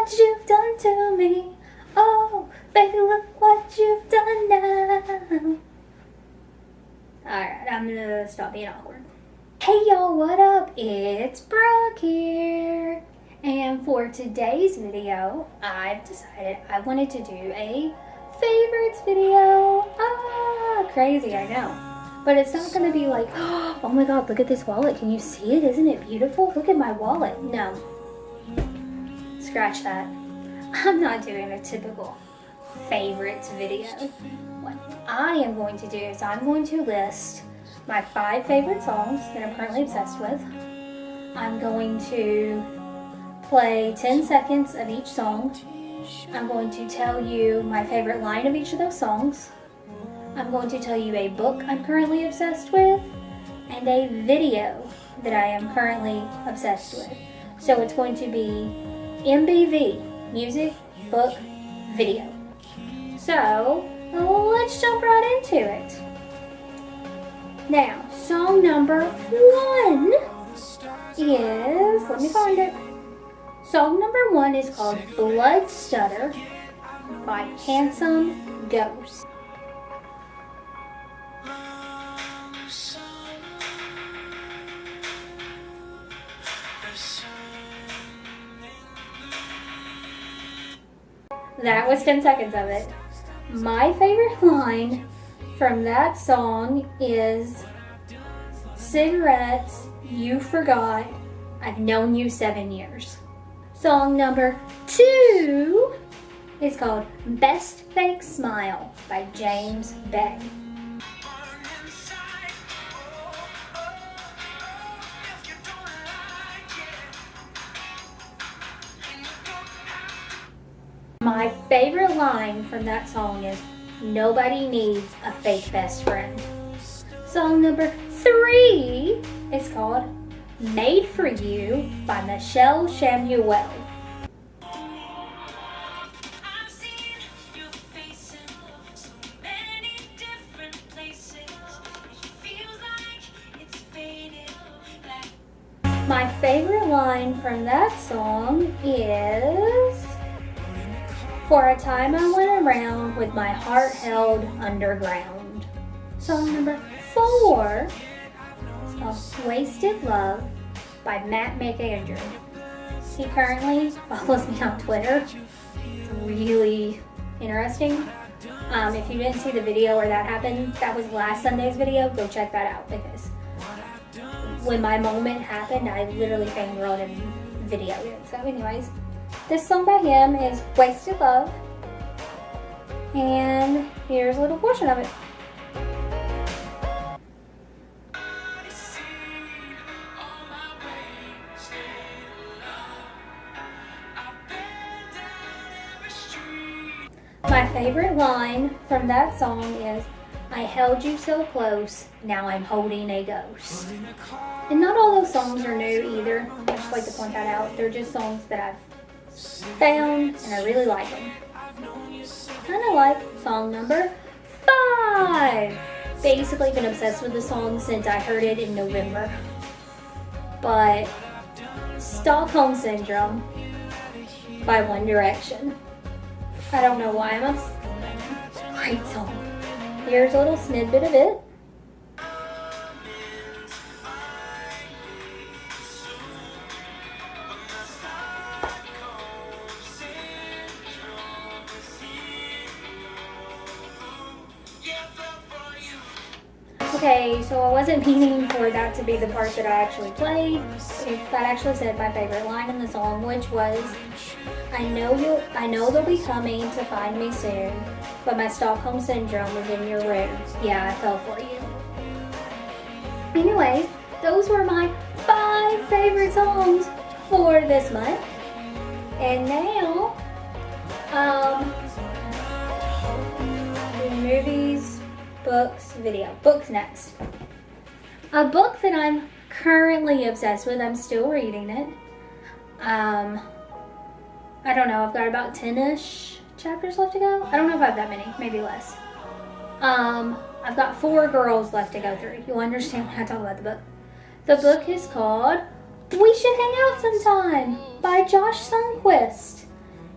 what you've done to me. Oh, baby, look what you've done now. Alright, I'm gonna stop being awkward. Hey y'all, what up? It's Brooke here. And for today's video, I've decided I wanted to do a favorites video. Crazy, I know. But it's not gonna be like, oh my god, look at this wallet. Can you see it? Isn't it beautiful? Look at my wallet. No. Scratch that. I'm not doing a typical favorites video. What I am going to do is I'm going to list my 5 favorite songs that I'm currently obsessed with. I'm going to play 10 seconds of each song. I'm going to tell you my favorite line of each of those songs. I'm going to tell you a book I'm currently obsessed with and a video that I am currently obsessed with. So it's going to be MBV, music, book, video. So let's jump right into it. Now, song number 1 is, let me find it. Song number 1 is called Blood Stutter by Handsome Ghost. That was 10 seconds of it. My favorite line from that song is, cigarettes, you forgot, I've known you 7 years. Song number 2 is called Best Fake Smile by James Bay. My favorite line from that song is, nobody needs a fake best friend. Song number 3 is called Made for You by Michelle Samuel. My favorite line from that song is, for a time I went around with my heart held underground. Song number 4 is called Wasted Love by Matt McAndrew. He currently follows me on Twitter. It's really interesting. If you didn't see the video where that happened, that was last Sunday's video. Go check that out, because when my moment happened, I literally fangirled and videoed it. So anyways, this song by him is Wasted Love, and here's a little portion of it. My favorite line from that song is, I held you so close, now I'm holding a ghost. And not all those songs are new either. I just like to point that out. They're just songs that I've found and I really like them. Kind of like song number 5. Basically been obsessed with the song since I heard it in November. But Stockholm Syndrome by One Direction. I don't know why I'm obsessed. Great song. Here's a little snippet of it. Okay, so I wasn't meaning for that to be the part that I actually played. That actually said my favorite line in the song, which was, I know they'll be coming to find me soon, but my Stockholm Syndrome is in your room. Yeah, I fell for you. Anyways, those were my 5 favorite songs for this month. And now, movies, books, video. Books next. A book that I'm currently obsessed with. I'm still reading it. I don't know. I've got about 10-ish chapters left to go. I don't know if I have that many. Maybe less. I've got 4 girls left to go through. You'll understand when I talk about the book. The book is called We Should Hang Out Sometime by Josh Sundquist.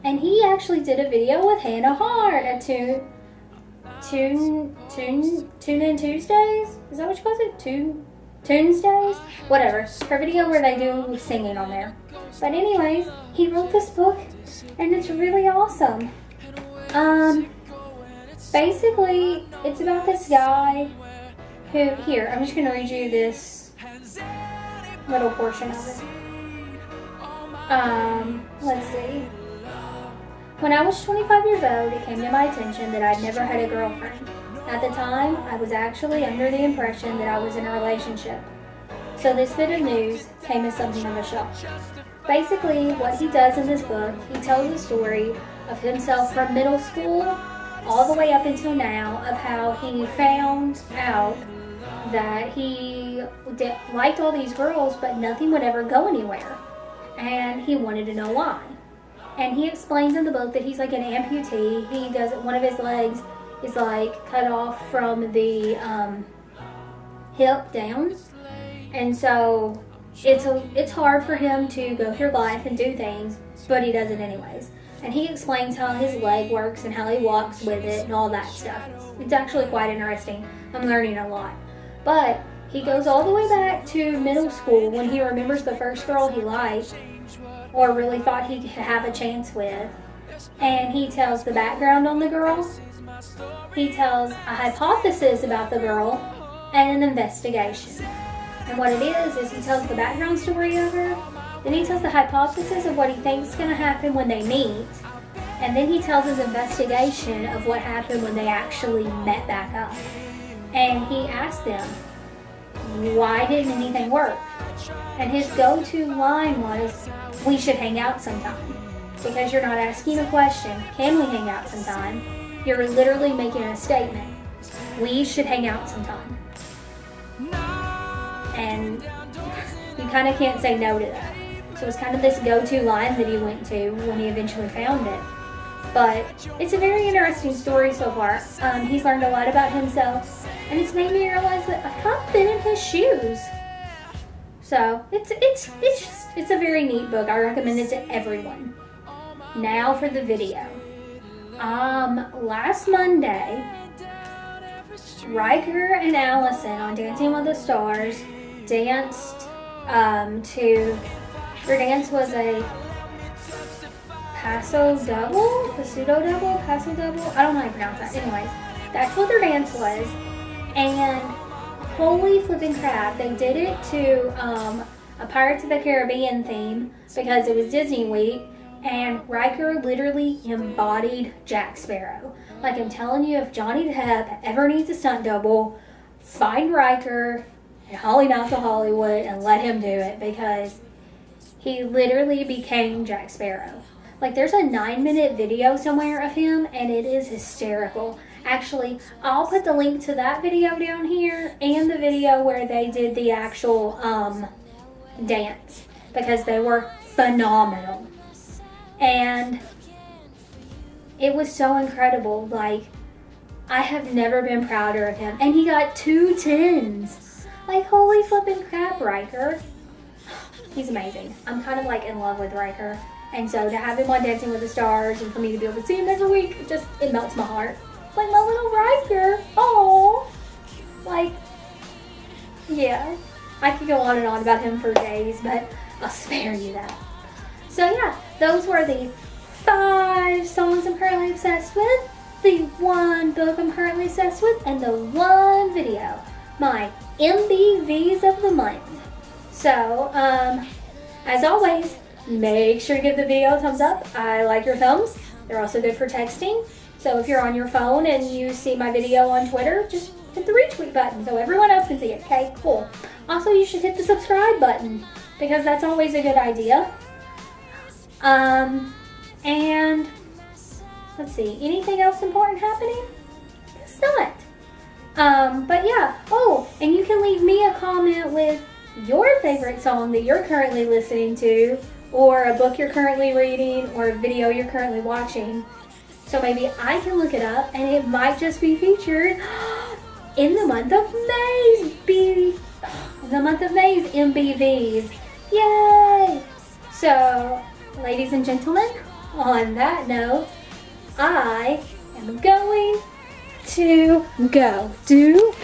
And he actually did a video with Hannah Hart at Tune In Tuesdays? Is that what she calls it? Tuesdays? Whatever. Her video where they do singing on there. But anyways, he wrote this book and it's really awesome. Basically, it's about this guy who, here, I'm just going to read you this little portion of it. Let's see. When I was 25 years old, it came to my attention that I'd never had a girlfriend. At the time, I was actually under the impression that I was in a relationship. So this bit of news came as something of a shock. Basically, what he does in this book, he tells the story of himself from middle school all the way up until now, of how he found out that he liked all these girls, but nothing would ever go anywhere. And he wanted to know why. And he explains in the book that he's like an amputee. He does, one of his legs is like cut off from the hip down. And so it's hard for him to go through life and do things, but he does it anyways. And he explains how his leg works and how he walks with it and all that stuff. It's actually quite interesting. I'm learning a lot. But he goes all the way back to middle school when he remembers the first girl he liked, or really thought he could have a chance with. And he tells the background on the girl. He tells a hypothesis about the girl and an investigation. And what it is he tells the background story of her, then he tells the hypothesis of what he thinks is going to happen when they meet, and then he tells his investigation of what happened when they actually met back up. And he asks them, why didn't anything work? And his go-to line was, we should hang out sometime. Because you're not asking a question, can we hang out sometime? You're literally making a statement. We should hang out sometime. And you kind of can't say no to that. So it's kind of this go-to line that he went to when he eventually found it. But it's a very interesting story so far. He's learned a lot about himself, and it's made me realize that I've kind of been in his shoes. So it's a very neat book. I recommend it to everyone. Now for the video. Last Monday, Riker and Allison on Dancing with the Stars danced to, their dance was a paso double, I don't know how to pronounce that. Anyways, that's what their dance was. And holy flipping crap, they did it to a Pirates of the Caribbean theme because it was Disney Week, and Riker literally embodied Jack Sparrow. Like, I'm telling you, if Johnny Depp ever needs a stunt double, find Riker and haul him out to Hollywood and let him do it, because he literally became Jack Sparrow. Like, there's a 9-minute video somewhere of him, and it is hysterical. Actually, I'll put the link to that video down here and the video where they did the actual dance, because they were phenomenal. And it was so incredible. Like, I have never been prouder of him. And he got 2 10s. Like, holy flipping crap, Riker. He's amazing. I'm kind of like in love with Riker. And so to have him on Dancing with the Stars and for me to be able to see him every week, it melts my heart. Like my little Riker. Oh, like, yeah. I could go on and on about him for days, but I'll spare you that. So yeah, those were the 5 songs I'm currently obsessed with, the 1 book I'm currently obsessed with, and the 1 video, my MBVs of the month. So, as always, make sure to give the video a thumbs up. I like your thumbs. They're also good for texting. So if you're on your phone and you see my video on Twitter, just hit the retweet button so everyone else can see it. Okay, cool. Also, you should hit the subscribe button because that's always a good idea. And let's see, anything else important happening? It's not. But yeah. Oh, and you can leave me a comment with your favorite song that you're currently listening to, or a book you're currently reading, or a video you're currently watching. So maybe I can look it up and it might just be featured in the month of May's MBVs. Yay! So, ladies and gentlemen, on that note, I am going to go do